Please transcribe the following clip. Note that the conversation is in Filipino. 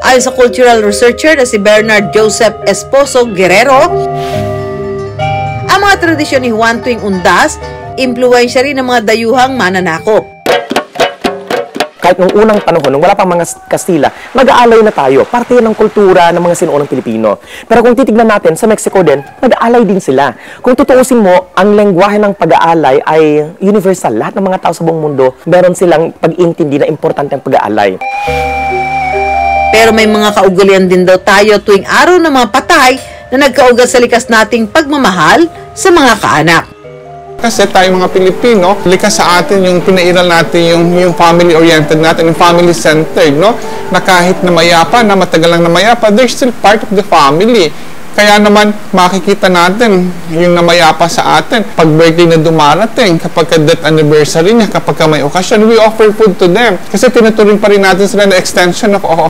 Ayon sa cultural researcher na si Bernard Joseph Esposo Guerrero, ang mga tradisyon ni Juan tuwing undas, impluwensya rin ng mga dayuhang mananakop. Kahit nung unang panahon, nung wala pang mga Kastila, nag-aalay na tayo. Parte ng kultura ng mga sinuunang Pilipino. Pero kung titignan natin, sa Mexico din, nag-aalay din sila. Kung tutuusin mo, ang lengguwahe ng pag-aalay ay universal. Lahat ng mga tao sa buong mundo, meron silang pag-intindi na importante ang pag-aalay. Pero may mga kaugalian din daw tayo tuwing araw ng mga patay na nagkaugat sa likas nating pagmamahal sa mga kaanak. Kasi tayo mga Pilipino, likas sa atin yung pinairal natin yung family-oriented natin, yung family-centered, no? Na kahit na mayapa, na matagal lang na mayapa, they're still part of the family. Kaya naman, makikita natin yung namayapa sa atin. Pag birthday na dumarating, kapag death anniversary niya, kapag may okasyon, we offer food to them. Kasi tinuturing pa rin natin sila na extension of